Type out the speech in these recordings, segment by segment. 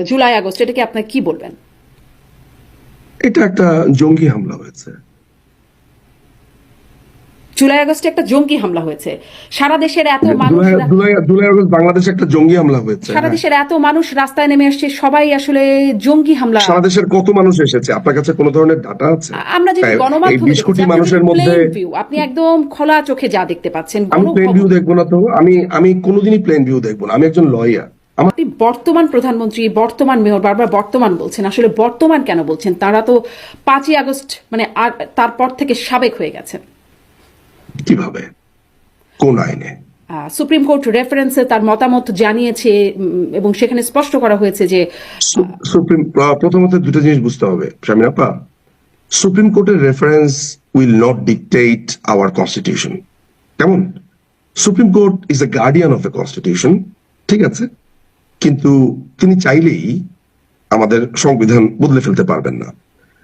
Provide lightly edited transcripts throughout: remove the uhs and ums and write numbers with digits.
July August, এটাকে আপনার কি বলবেন? এটা একটা জঙ্গি হামলা হয়েছে। জুলাই আগস্টে একটা জঙ্গি হামলা হয়েছে। সারা দেশের এত মানুষ, জুলাই আগস্ট বাংলাদেশে একটা জঙ্গি হামলা হয়েছে। সারা দেশের এত মানুষ রাস্তায় নেমে আসছে, সবাই আসলে জঙ্গি হামলা। সারা দেশের কত মানুষ এসেছে? আপনার কাছে কোনো ধরনের ডাটা আছে? আমরা যদি গণমাধ্যমে 20 কোটি মানুষের মধ্যে আপনি একদম খোলা চোখে যা দেখতে পাচ্ছেন। আমি প্লেন ভিউ দেখবো না তো? আমি কোনোদিনই প্লেন ভিউ দেখবো না। আমি একজন লয়ার। আপনি বর্তমান প্রধানমন্ত্রী, বর্তমান মেয়র, বারবার বর্তমান বলছেন, আসলে বর্তমান কেন বলছেন? তারা তো 5ই আগস্ট মানে আর তারপর থেকে সাবেক হয়ে গেছেন। কিভাবে? কোন আইনে? সুপ্রিম কোর্ট রেফারেন্সে তার মতামত জানিয়েছে এবং সেখানে স্পষ্ট করা হয়েছে যে প্রথমত দুটো জিনিস বুঝতে হবে শামিন আপা। সুপ্রিম কোর্টের reference will not dictate our constitution. কেমন? Supreme court is a guardian of a constitution, ঠিক আছে, কিন্তু তিনি চাইলেই আমাদের সংবিধান বদলে ফেলতে পারবেন না।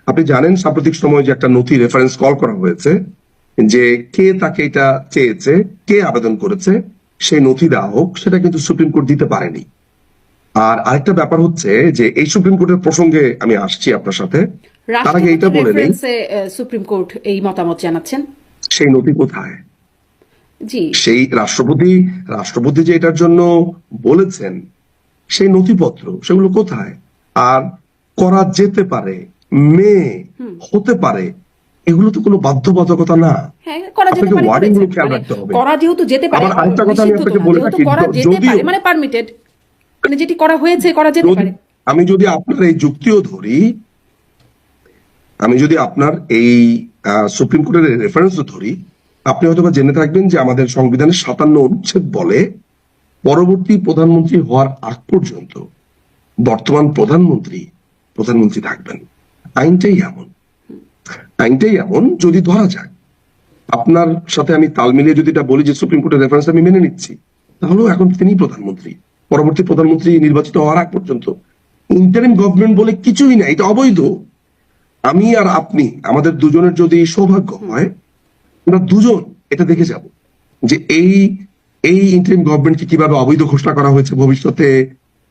আপনি জানেন সাম্প্রতিক সময় যে একটা নথি রেফারেন্স কল করা হয়েছে, যে কে তাকে এটা চেয়েছে, কে আবেদন করেছে, সেই নথি দেওয়া হোক, সেটা কিন্তু সুপ্রিম কোর্ট দিতে পারেনি। আর আরেকটা ব্যাপার হচ্ছে যে এই সুপ্রিম কোর্টের প্রসঙ্গে আমি আসছি আপনার সাথে, তার আগে এটা বলে নেই সুপ্রিম কোর্ট এই মতামত জানাচ্ছেন, সেই নথি কোথায়? জি, সেই রাষ্ট্রপতি যে এটার জন্য বলেছেন, সেই নথিপত্র সেগুলো কোথায়? আর করা যেতে পারে, মেয়ে হতে পারে, এগুলো তো কোনো বাধ্যবাধকতা না। হ্যাঁ, করা যেতে পারে, ওয়ার্ডিং গুলো খেয়াল রাখতে হবে। করা যেহেতু যেতে পারে। আবার আরেকটা কথা আমি আপনাকে বলে রাখি, যদিও মানে পারমিটেড, মানে যেটি করা হয়েছে করা যেতে পারে। আমি যদি আপনার এই যুক্তিও ধরি, আমি যদি আপনার এই সুপ্রিম কোর্টের রেফারেন্সও ধরি, আপনি হয়তো জেনে থাকবেন যে আমাদের সংবিধানের 57 অনুচ্ছেদ বলে পরবর্তী প্রধানমন্ত্রী হওয়ার আগ পর্যন্ত বর্তমান প্রধানমন্ত্রী থাকবেন। আইনটাই এমন যদি ধরা যায়, আপনার সাথে আমি তাল মিলিয়ে যদি এটা বলি যে সুপ্রিম কোর্টের রেফারেন্স আমি মেনে নিচ্ছি, তাহলেও এখন তিনি প্রধানমন্ত্রী, পরবর্তী প্রধানমন্ত্রী নির্বাচিত হওয়ার আগ পর্যন্ত। ইন্টারিম গভর্নমেন্ট বলে কিছুই না, এটা অবৈধ। আমি আর আপনি, আমাদের দুজনের যদি সৌভাগ্য হয়, আমরা দুজন এটা দেখে যাব যে এই ইন্টারিম গভর্নমেন্টকে কিভাবে অবৈধ ঘোষণা করা হয়েছে, ভবিষ্যতে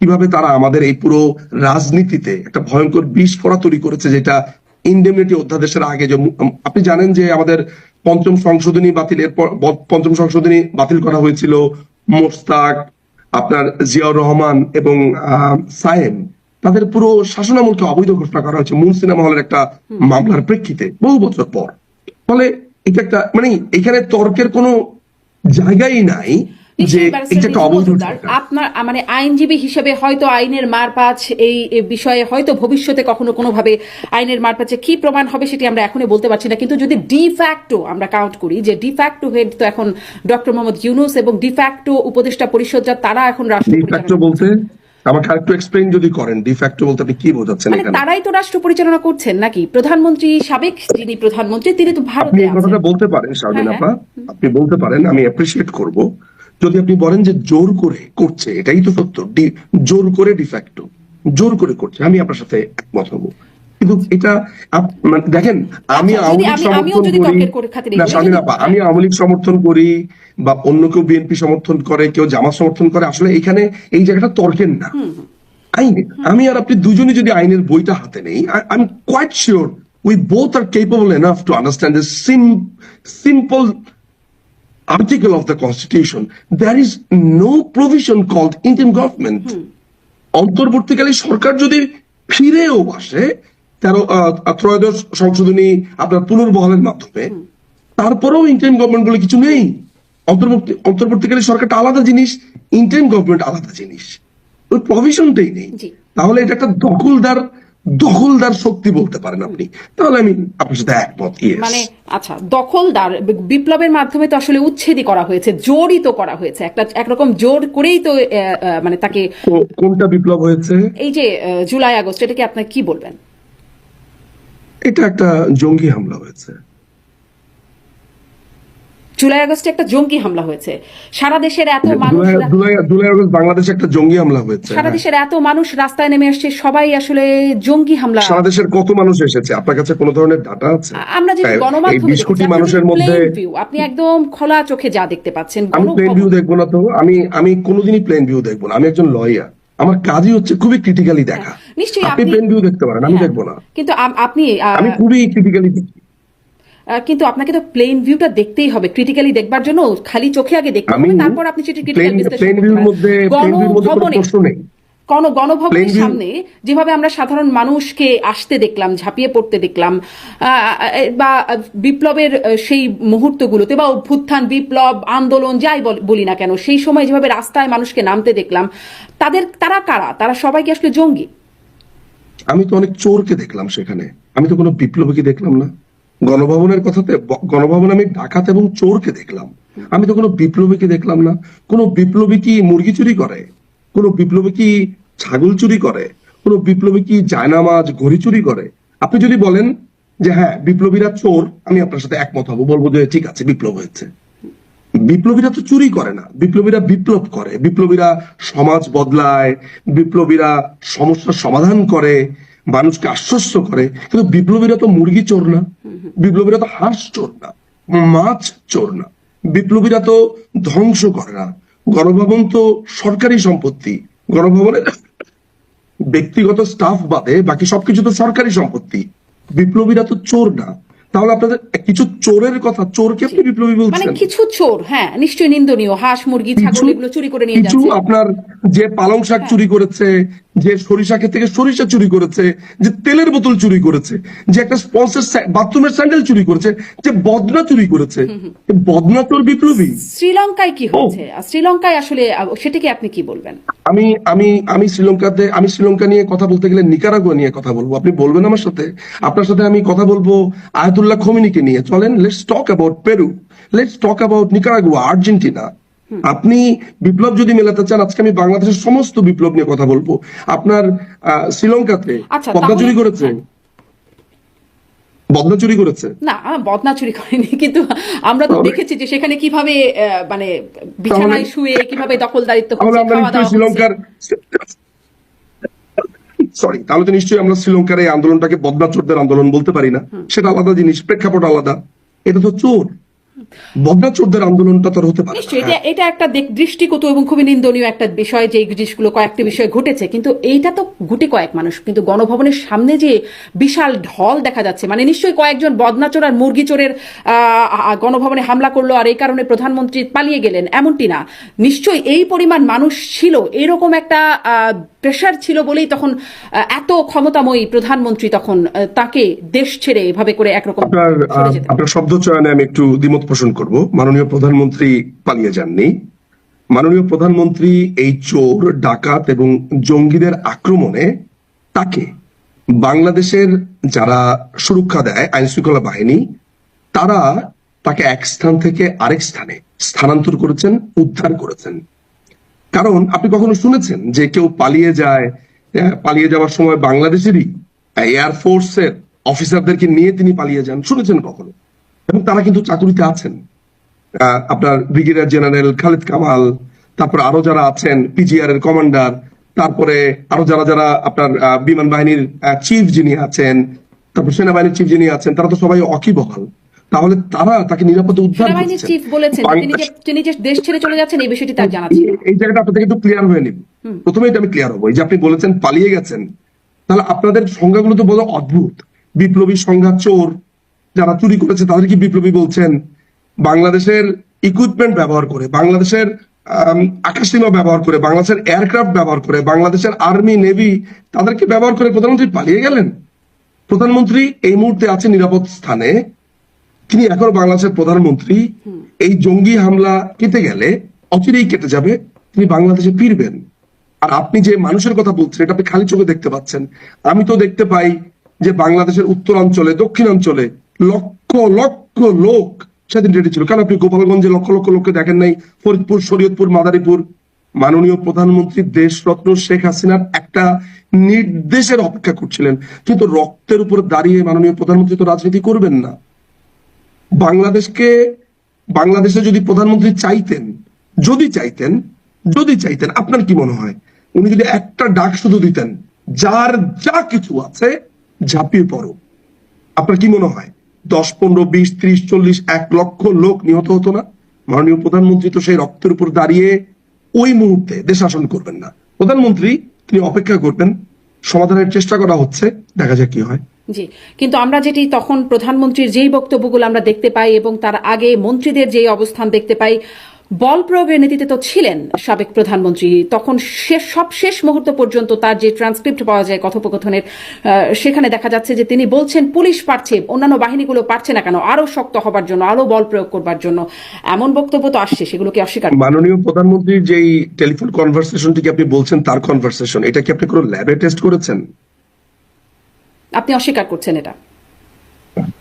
কিভাবে তারা আমাদের এই পুরো রাজনীতিতে একটা ভয়ঙ্কর বিস্ফোরণ তৈরি করেছে, যেটা ইনডেমনিটি অধ্যাদেশের আগে। আপনি জানেন যে আমাদের পঞ্চম সংশোধনী বাতিল করা হয়েছিল। মোশতাক, আপনার জিয়াউর রহমান এবং সায়েম, তাদের পুরো শাসনামলকে অবৈধ ঘোষণা করা হয়েছে মূল সিনেমা হলের একটা মামলার প্রেক্ষিতে বহু বছর পর। ফলে এটা একটা মানে এখানে তর্কের কোনো জায়গাই নাই যে এটা একটা অবৈধ। আপনার মানে আইনজীবী হিসেবে হয়তো আইনের মারপ্যাচ এই বিষয়ে হয়তো ভবিষ্যতে কখনো কোনোভাবে আইনের মারপ্যাচে কি প্রমাণ হবে সেটি আমরা এখনই বলতে পারছি না, কিন্তু যদি ডিফ্যাক্টো আমরা কাউন্ট করি যে ডিফ্যাক্টো হেড তো এখন ডক্টর মোহাম্মদ ইউনূস এবং ডিফ্যাক্টো উপদেষ্টা পরিষদ তারা এখন রাষ্ট্র বলতে আমাকে আরেকটু এক্সপ্লেইন যদি করেন, ডিফ্যাক্টো বলতে আপনি কি বোঝাচ্ছেন? মানে তারাই তো রাষ্ট্র পরিচালনা করছেন নাকি? প্রধানমন্ত্রী, সাবেক যিনি প্রধানমন্ত্রী তিনি তো ভারতে আছেন। আপনি এই কথাটা বলতে পারেন শারমিন আপা, আপনি বলতে পারেন, আমি অ্যাপ্রিশিয়েট করব যদি আপনি বলেন যে জোর করে করছে, এটাই তো সত্য, জোর করে ডিফ্যাক্টো জোর করে করছে, আমি আপনার সাথে একমত হব। কিন্তু এটা দেখেন, আমি আওয়ামী লীগ সমর্থন করি না শারমিন আপা, আমি আওয়ামী লীগ সমর্থন করি বা অন্য কেউ বিএনপি সমর্থন করে, কেউ জামাত সমর্থন করে, আসলে এখানে এই জায়গাটা তর্কের না, আইনে। আমি আর আপনি দুজনই যদি আইনের বইটা হাতে নেই, I am quite sure we both are capable enough to understand the simple article of the constitution. There is no provision called interim government. অন্তর্বর্তীকালী সরকার যদি ফিরেও আসে ত্রয়োদশ সংশোধনী আপনার পুনর্বহালের মাধ্যমে, তারপরেও ইন্টারিম গভর্নমেন্ট বলে কিছু নেই। অন্তর্বর্তীকালী সরকারটা আলাদা জিনিস, ইন্টারিম গভর্নমেন্ট আলাদা জিনিস, ওই প্রভিশনটাই নেই। তাহলে এটা একটা দখলদার শক্তি বলতে পারেন আপনি, তাহলে আমি আপনার সাথে একমত। মানে আচ্ছা, দখলদার বিপ্লবের মাধ্যমে তো আসলে উচ্ছেদই করা হয়েছে, জোরই তো করা হয়েছে, একরকম জোর করেই তো মানে তাকে। কোনটা বিপ্লব হয়েছে? এই যে জুলাই আগস্ট, এটাকে আপনার কি বলবেন? এটা একটা জঙ্গি হামলা হয়েছে। জুলাই আগস্টে একটা জঙ্গি হামলা হয়েছে। সারা দেশের এত মানুষ, জুলাই আগস্ট বাংলাদেশে একটা জঙ্গি হামলা হয়েছে। সারা দেশের এত মানুষ রাস্তায় নেমে আসছে, সবাই আসলে জঙ্গি হামলা। সারা দেশের কত মানুষ এসেছে? আপনার কাছে কোনো ধরনের ডাটা আছে? আমরা যদি গণমাধ্যমে 20 কোটি মানুষের মধ্যে আপনি একদম খোলা চোখে যা দেখতে পাচ্ছেন। আমি প্লেন ভিউ দেখবো না তো? আমি কোনোদিনই প্লেন ভিউ দেখবো না। আমি একজন লয়ার, আমার কাজই হচ্ছে খুবই ক্রিটিক্যালি দেখা। নিশ্চয়ই আপনি আপনি প্লেন ভিউ দেখতে পারেন, আমি হ্যাঁ, দেখবো না। কিন্তু আপনি আমি খুবই ক্রিটিক্যালি দেখি। কিন্তু আপনাকে তো প্লেন ভিউটা দেখতেই হবে, ক্রিটিক্যালি দেখবার জন্য খালি চোখে আগে দেখতে আমি হবে, তারপর আপনি সেটা ক্রিটিক্যাল বিশ্লেষণ প্লেন করতে ভিউর পারেন। মধ্যে কোনো গণভবনে প্রশ্ন নেই। প্লেন গণভবনের ভিউ সামনে যেভাবে আমরা সাধারণ মানুষকে আসতে দেখলাম, ঝাঁপিয়ে পড়তে দেখলাম, বা বিপ্লবের সেই মুহূর্তগুলোতে বা অভ্যুত্থান, বিপ্লব, আন্দোলন যাই বলি না কেন, সেই সময় যেভাবে রাস্তায় মানুষকে নামতে দেখলাম, তারা কারা? তারা সবাই কি আসলে জঙ্গি? আমি তো অনেক চোরকে দেখলাম সেখানে, আমি তো কোনো বিপ্লবীকে দেখলাম না। গণভবনের কথাতে গণভবনে আমি ডাকাত এবং চোরকে দেখলাম, আমি তো কোনো বিপ্লবীকে দেখলাম না। কোনো বিপ্লবী কি মুরগি চুরি করে? কোনো বিপ্লবী কি ছাগল চুরি করে? কোনো বিপ্লবী কি জায়নামাজ ঘড়ি চুরি করে? আপনি যদি বলেন যে হ্যাঁ বিপ্লবীরা চোর, আমি আপনার সাথে একমত হব, বলবো যে ঠিক আছে বিপ্লব হয়েছে। বিপ্লবীরা তো চুরি করে না, বিপ্লবীরা বিপ্লব করে, বিপ্লবীরা সমাজ বদলায়, বিপ্লবীরা সমস্যার সমাধান করে, মানুষকে আশ্বস্ত করে। কিন্তু বিপ্লবীরা তো মুরগি চোর না, বিপ্লবীরা তো হাঁস চোর না, মাছ চোর না, বিপ্লবীরা তো ধ্বংস করে না। গণভবন তো সরকারি সম্পত্তি, গণভবনের ব্যক্তিগত স্টাফ বাদে বাকি সবকিছু তো সরকারি সম্পত্তি। বিপ্লবীরা তো চোর না। তাহলে আপনাদের কিছু চোরের কথা, চোরকে আপনি বিপ্লবী মানে বলছেন? কিছু চোর, হ্যাঁ নিশ্চয়ই নিন্দনীয়, হাঁস, মুরগি, ছাগল এগুলো চুরি করে নিয়ে কিছু যাচ্ছে। আপনার যে পালং শাক হ্যাঁ, চুরি করেছে, যে সরিষা ক্ষেত থেকে সরিষা চুরি করেছে, যে তেলের বোতল চুরি করেছে, যে একটা স্পন্সর বাথরুমের স্যান্ডেল চুরি করেছে, যে বদনা চুরি করেছে, বদনা তোর বিপ্লবী। শ্রীলঙ্কায় কি ও হয়েছে? শ্রীলঙ্কায় আসলে সেটাকে আপনি কি বলবেন? আমি আমি আমি শ্রীলঙ্কা নিয়ে কথা বলতে গেলে নিকারাগুয়া নিয়ে কথা বলবো, আপনি বলবেন আমার সাথে? আপনার সাথে আমি কথা বলবো আয়াতুল্লাহ খোমেনিকে নিয়ে। চলেন, let's talk about Peru, let's talk about Nicaragua, Argentina. আপনি বিপ্লব যদি মেলাতে চান, আজকে আমি বাংলাদেশের সমস্ত বিপ্লব নিয়ে কথা বলবো। আপনার শ্রীলঙ্কাতে আচ্ছা, পদ্মা তাহলে চুরি করেছে, হ্যাঁ, বদনা চুরি করেছে। না বদনা চুরি করেনি, কিন্তু আমরা তো তাহলে দেখেছি যে সেখানে কিভাবে মানে তাহলে বিছানায় শুয়ে কিভাবে দখলদারিত্ব তাহলে হচ্ছে, আমরা খাওয়া নিশ্চয়ই দাওয়া হচ্ছে। শ্রীলঙ্কার তাহলে তো নিশ্চয়ই আমরা শ্রীলঙ্কার এই আন্দোলনটাকে বদনা চোরদের আন্দোলন বলতে পারি না। সেটা আলাদা জিনিস, প্রেক্ষাপট আলাদা। এটা তো চোর, বদনা চোরদের আন্দোলনটা তো আর হতে পারে না। নিশ্চয়ই হ্যাঁ, এটা একটা দৃষ্টিকটু এবং খুবই নিন্দনীয় একটা বিষয় যে এই জিনিসগুলো কয়েকটি বিষয় ঘটেছে, কিন্তু এইটা তো গুটি কয়েক মানুষ, কিন্তু গণভবনের সামনে যে বিশাল ঢল দেখা যাচ্ছে, মানে নিশ্চয়ই কয়েকজন বদনাচোর আর মুরগি চোরের গণভবনে হামলা করলো আর এই কারণে প্রধানমন্ত্রী পালিয়ে গেলেন এমনটি না। নিশ্চয়ই এই পরিমাণ মানুষ ছিল, এরকম একটা প্রেশার ছিল বলেই তখন এত ক্ষমতাময়ী প্রধানমন্ত্রী তখন তাকে দেশ ছেড়ে এভাবে করে একরকম সরে যেতে। আপনার শব্দ চয়নে আমি একটু দ্বিমত পোষণ করব। মাননীয় প্রধানমন্ত্রী পালিয়ে যাননি। মাননীয় প্রধানমন্ত্রী এই চোর, ডাকাত এবং জঙ্গিদের আক্রমণে তাকে বাংলাদেশের যারা সুরক্ষা দেয়, আইন শৃঙ্খলা বাহিনী, তারা তাকে এক স্থান থেকে আরেক স্থানে স্থানান্তর করেছেন, উদ্ধার করেছেন। কারণ আপনি কখনো শুনেছেন যে কেউ পালিয়ে যায়, পালিয়ে যাওয়ার সময় বাংলাদেশেরই এয়ারফোর্সের অফিসারদেরকে নিয়ে তিনি পালিয়ে যান? শুনেছেন কখনো? এবং তারা কিন্তু চাকুরিতে আছেন। আপনার ব্রিগেডিয়ার জেনারেল খালেদ কামাল, তারপর আরো যারা আছেন, পিজিআর এর কমান্ডার, তারপরে আরো যারা যারা আপনার বিমান বাহিনীর চিফ যিনি আছেন, তারপর সেনাবাহিনীর চিফ যিনি আছেন, তারা তো সবাই অকিবহাল। তাহলে তারা তাকে নিরাপদে উদ্ধার সেনাবাহিনীর করছেন। চিফ বলেছেন যে তিনি যে দেশ ছেড়ে চলে যাচ্ছেন এই বিষয়টি তার জানা ছিল। এই জায়গাটা আপনাদের একটু ক্লিয়ার হয়ে নিন। প্রথমে এটা আমি ক্লিয়ার হবো, এই যে আপনি বলেছেন পালিয়ে গেছেন, তাহলে আপনাদের সংজ্ঞাগুলো তো বড় অদ্ভুত। বিপ্লবী সংজ্ঞা চোর, যারা চুরি করেছে তাদেরকে বিপ্লবী বলছেন। বাংলাদেশের ইকুইপমেন্ট ব্যবহার করে, বাংলাদেশের আকাশসীমা ব্যবহার করে, বাংলাদেশের এয়ারক্রাফট ব্যবহার করে, বাংলাদেশের আর্মি নেভি তাদেরকে ব্যবহার করে প্রধানমন্ত্রী পালিয়ে গেলেন। প্রধানমন্ত্রী এই মুহূর্তে আছে নিরাপদ স্থানে, তিনি এখনো বাংলাদেশের প্রধানমন্ত্রী। এই জঙ্গি হামলা কেটে গেলে, অচিরেই কেটে যাবে, তিনি বাংলাদেশে ফিরবেন। আর আপনি যে মানুষের কথা বলছেন এটা আপনি খালি চোখে দেখতে পাচ্ছেন। আমি তো দেখতে পাই যে বাংলাদেশের উত্তরাঞ্চলে, দক্ষিণাঞ্চলে লক্ষ লক্ষ লোক সেদিন রেডি ছিল। কেন আপনি গোপালগঞ্জে লক্ষ লক্ষ লোককে দেখেন নাই? ফরিদপুর, শরীয়তপুর, মাদারীপুর। মাননীয় প্রধানমন্ত্রী দেশরত্ন শেখ হাসিনার একটা নির্দেশের অপেক্ষা করছিলেন, কিন্তু রক্তের উপর দাঁড়িয়ে মাননীয় প্রধানমন্ত্রী তো রাজনীতি করবেন না। বাংলাদেশে যদি প্রধানমন্ত্রী চাইতেন, যদি চাইতেন, আপনার কি মনে হয় উনি যদি একটা ডাক শুধু দিতেন, যার যা কিছু আছে ঝাঁপিয়ে পড়ো, আপনার কি মনে হয় 10, 15, 20, 30, 40, 1 লক্ষ লোক নিহত হতো না? মাননীয় প্রধানমন্ত্রী তো সেই রক্তের উপর দাঁড়িয়ে ওই মুহূর্তে দেশ শাসন করবেন না, প্রধানমন্ত্রী তিনি অপেক্ষা করবেন, সমাধানের চেষ্টা করা হচ্ছে, দেখা যাক কি হয়। জি, কিন্তু আমরা যেটি তখন প্রধানমন্ত্রীর যেই বক্তব্যগুলো আমরা দেখতে পাই এবং তার আগে মন্ত্রীদের যেই অবস্থান দেখতে পাই, বল প্রয়োগের নীতিতে তো ছিলেন সাবেক প্রধানমন্ত্রী। তখন শেষ মুহূর্ত পর্যন্ত তার যে ট্রান্সক্রিপ্ট পাওয়া যায় কথোপকথনের, সেখানে দেখা যাচ্ছে যে তিনি বলছেন পুলিশ পারছে, অন্যান্য বাহিনীগুলো পারছে না কেন, আরো শক্ত হবার জন্য, আরো বল প্রয়োগ করবার জন্য, এমন বক্তব্য তো আসছে, সেগুলোকে অস্বীকার। মাননীয় প্রধানমন্ত্রীর যেই টেলিফোন কনভারসেশনটিকে আপনি বলছেন তার কনভারসেশন, এটা কি আপনি কোনো ল্যাবে টেস্ট করেছেন? আপনি অস্বীকার করছেন এটা?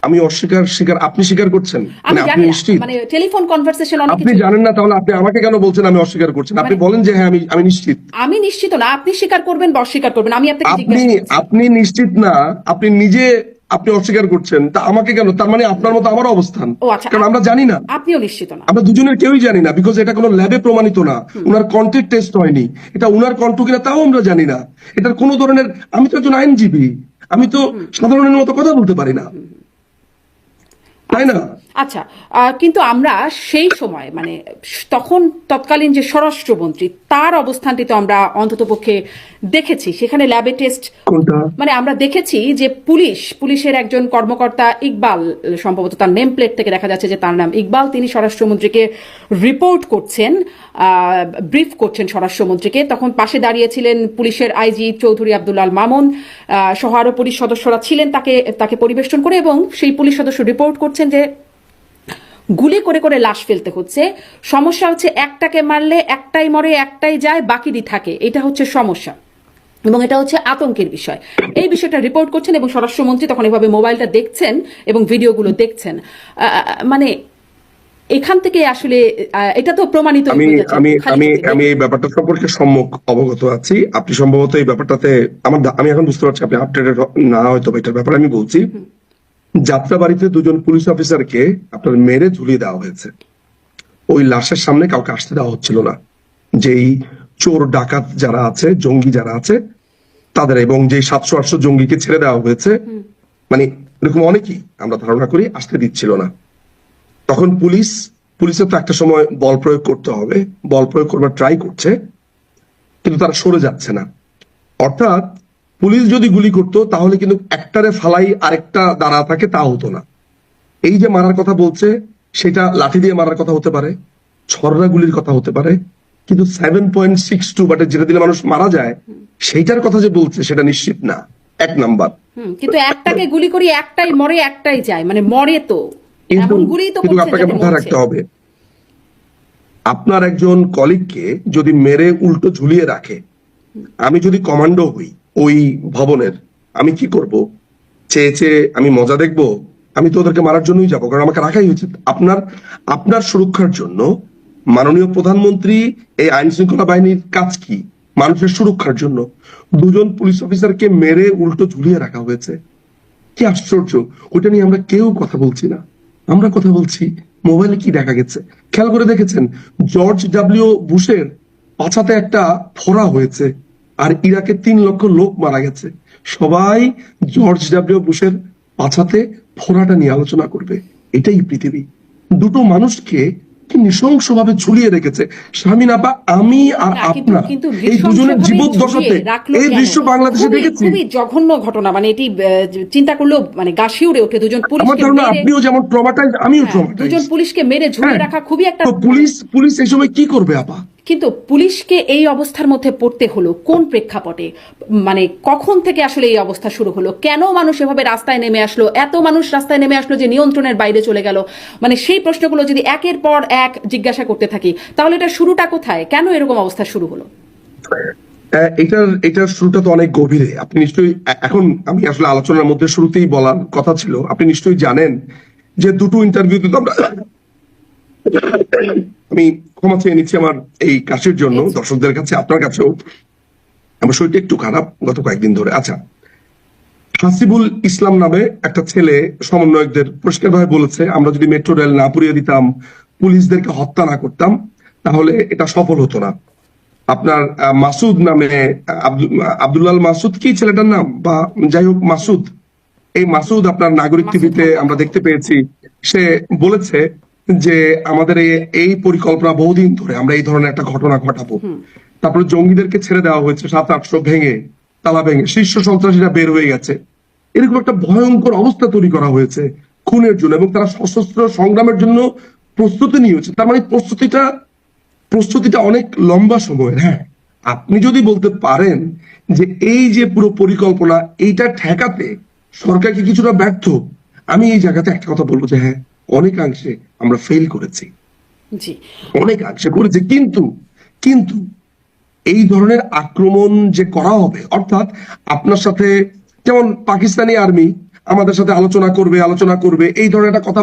আমি অস্বীকার, আপনি স্বীকার করছেন? আমি আপনি জানি না, নিশ্চিত? মানে টেলিফোন কনভারসেশন অনেক আপনি কিছু। জানেন না, তাহলে আপনি আমাকে কেন বলছেন আমি অস্বীকার করছেন? আপনি বলেন যে হ্যাঁ আমি নিশ্চিত। আমি নিশ্চিত না, আপনি স্বীকার করবেন বা অস্বীকার করবেন, আমি আপনাকে জিজ্ঞাসা করছি। আপনি নিশ্চিত না, আপনি নিজে আপনি অস্বীকার করছেন, তা আমাকে কেন? তার মানে আপনার মতো আমার অবস্থান, ও আচ্ছা, কারণ আমরা জানি না। আপনিও নিশ্চিত না? আমরা দুজনের কেউই জানি না, বিকজ এটা কোনো ল্যাবে প্রমাণিত না, উনার কন্টেন্ট টেস্ট হয়নি, এটা উনার কণ্ঠ কিনা তাও আমরা জানি না। এটার কোনো ধরনের, আমি তো একজন আইনজীবী, আমি তো সাধারণের মতো কথা বলতে পারি না, তাই না? আচ্ছা, কিন্তু আমরা সেই সময় মানে তখন তৎকালীন যে স্বরাষ্ট্রমন্ত্রী তার অবস্থানটি তো আমরা অন্ততপক্ষে দেখেছি, সেখানে ল্যাবে টেস্ট, কোনটা? মানে আমরা দেখেছি যে পুলিশের একজন কর্মকর্তা ইকবাল, সম্ভবত তার নেম প্লেট থেকে দেখা যাচ্ছে যে তার নাম ইকবাল, তিনি স্বরাষ্ট্রমন্ত্রীকে রিপোর্ট করছেন, ব্রিফ করছেন স্বরাষ্ট্রমন্ত্রীকে। তখন পাশে দাঁড়িয়েছিলেন পুলিশের আইজি চৌধুরী আব্দুল্লাল মামুন সহ আরো পুলিশ সদস্যরা ছিলেন তাকে পরিবেষ্টন করে, এবং সেই পুলিশ সদস্য রিপোর্ট করছেন যে গুলি করে করে লাশ ফেলতে হচ্ছে। সমস্যা হচ্ছে একটাকে মারলে একটাই মরে, একটাই যায়, বাকিটি থাকে, এটা হচ্ছে সমস্যা এবং এটা হচ্ছে আতঙ্কের বিষয়। এই বিষয়টা রিপোর্ট করছেন এবং স্বরাষ্ট্রমন্ত্রী তখন এভাবে মোবাইলটা দেখছেন এবং ভিডিওগুলো দেখছেন। মানে এখান থেকে আসলে এটা তো প্রমাণিত। আমি এই ব্যাপারটা সম্পর্কে সম্যক অবগত আছি। আপনি সম্ভবত এই ব্যাপারটাতে আমি এখন বুঝতে পারছি আপনি আপডেটেড না, হয়তো এটার ব্যাপারে আমি বলছি। যাত্রাবাড়িতে দুজন পুলিশ অফিসারকে আপনার মেরে ঝুলিয়ে দেওয়া হয়েছে। ওই লাশের সামনে কাউকে আসতে দেওয়া হচ্ছিল না, যেই চোর ডাকাত যারা আছে, জঙ্গি যারা আছে তাদের, এবং যে 700-800 জঙ্গিকে ছেড়ে দেওয়া হয়েছে, মানে এরকম অনেকেই আমরা ধারণা করি আসতে দিচ্ছিল না। তখন পুলিশের তো একটা সময় বল প্রয়োগ করতে হবে, বল প্রয়োগ করবার ট্রাই করছে, কিন্তু তারা সরে যাচ্ছে না। অর্থাৎ পুলিশ যদি গুলি করতো তাহলে কিন্তু একটারে ফালাই আরেকটা দাঁড়া থাকে, তা হতো না। এই যে মারার কথা বলছে, সেটা লাঠি দিয়ে মারার কথা হতে পারে, ছররা গুলির কথা হতে পারে, কিন্তু 7.62 বাটে যেটা দিলে মানুষ মারা যায়, সেইটার কথা যে বলছে সেটা নিশ্চিত না, এক নাম্বার। কিন্তু একটাকে গুলি করি একটাই মরে, একটাই যায়, মানে মরে তো, কিন্তু গুলি তো আপনাকে মাথায় রাখতে হবে, আপনার একজন কলিগকে যদি মেরে উল্টো ঝুলিয়ে রাখে, আমি যদি কমান্ডো হই ওই ভবনের, আমি কি করব? চেয়ে আমি মজা দেখবো? আমি তো ওদেরকে মারার জন্যই যাবো, কারণ আমাকে রাখাই উচিত আপনার সুরক্ষার জন্য। মাননীয় প্রধানমন্ত্রী, এই আইন শৃঙ্খলা বাহিনীর কাজ কি? মানুষের সুরক্ষার জন্য দুজন পুলিশ অফিসারকে মেরে উল্টো ঝুলিয়ে রাখা হয়েছে। কি আশ্চর্য! ওটা নিয়ে আমরা কেউ কথা বলছি না, আমরা কথা বলছি মোবাইলে কি দেখা গেছে। খেয়াল করে দেখেছেন জর্জ ডব্লিউ বুশের পাছাতে একটা ফোড়া হয়েছে, আর ইরাকে 3 লক্ষ লোক মারা গেছে। সবাই জর্জ ডব্লিউ বুশের পাছাতে ফোড়াটা নিয়ে আলোচনা করবে। এটাই পৃথিবী। দুটো মানুষকে কি নৃশংসভাবে ঝুলিয়ে রেখেছে। শারমিন আপা, আমি আর আপনার এই দুজনের জীবদ্দশাতে এই দৃশ্য বাংলাদেশে দেখেছি। খুবই জঘন্য ঘটনা, মানে এটি চিন্তা করলেও মানে গা শিউরে ওঠে। দুজন পুলিশ, আমার ধারণা আপনিও যেমন ট্রমাটাইজ, আমিও ট্রমাটাইজ। দুজন পুলিশকে মেরে ঝুলিয়ে রাখা খুবই একটা। পুলিশ এই সময় কি করবে আপা? কিন্তু পুলিশকে এই অবস্থার মধ্যে পড়তে হলো কোন প্রেক্ষাপটে? মানে কখন থেকে আসলে এই অবস্থা শুরু হলো? কেন মানুষ এভাবে রাস্তায় নেমে আসলো? এত মানুষ রাস্তায় নেমে আসলো যে নিয়ন্ত্রণের বাইরে চলে গেল। মানে সেই প্রশ্নগুলো যদি একের পর এক জিজ্ঞাসা করতে থাকি, তাহলে এটা শুরুটা কোথায়? কেন এরকম অবস্থা শুরু হলো? এটার শুরুটা তো অনেক গভীরে। আপনি নিশ্চয়ই, এখন আমি আসলে আলোচনার মধ্যে শুরুতেই বলার কথা ছিল, আপনি নিশ্চয়ই জানেন যে দুটো ইন্টারভিউতে তো আমরা, আমি ক্ষমা চেয়ে নিচ্ছি আমার এই কাশির জন্য, দর্শকদের কাছে, আপনার কাছেও। আমার শরীরটা একটু খারাপ গত কয়েকদিন ধরে। আচ্ছা, হাসিবুল ইসলাম নামে একটা ছেলে সমন্বয়কদের পরিষ্কারভাবে বলেছে, আমরা যদি মেট্রো রেল না পুড়িয়ে দিতাম, পুলিশদেরকে হত্যা না করতাম, তাহলে এটা সফল হতো না। আপনার মাসুদ নামে, আব্দুল্লাল মাসুদ কি ছেলেটার নাম, বা যাই হোক মাসুদ, এই মাসুদ আপনার নাগরিক টিভিতে আমরা দেখতে পেয়েছি, সে বলেছে যে আমাদের এই পরিকল্পনা বহুদিন ধরে, আমরা এই ধরনের একটা ঘটনা ঘটাবো। তারপরে জঙ্গিদেরকে ছেড়ে দেওয়া হয়েছে 700-800 ভেঙে, তালা ভেঙে, শীর্ষ সন্ত্রাসীরা বের হয়ে গেছে। এরকম একটা ভয়ঙ্কর অবস্থা তৈরি করা হয়েছে খুনের জন্য, এবং তারা সশস্ত্র সংগ্রামের জন্য প্রস্তুতি নিয়েছে। তার মানে প্রস্তুতিটা অনেক লম্বা সময়ের। হ্যাঁ, আপনি যদি বলতে পারেন যে এই যে পুরো পরিকল্পনা এইটা ঠেকাতে সরকার কি কিছুটা ব্যর্থ, আমি এই জায়গাতে একটা কথা বলবো যে হ্যাঁ, অনেকাংশে আমরা ফেল করেছি, জি, অনেকাংশে করেছি। কিন্তু এই ধরনের আক্রমণ যে করা হবে, অর্থাৎ আপনার সাথে যেমন পাকিস্তানি আর্মি আমাদের সাথে আলোচনা করবে এই ধরনের একটা কথা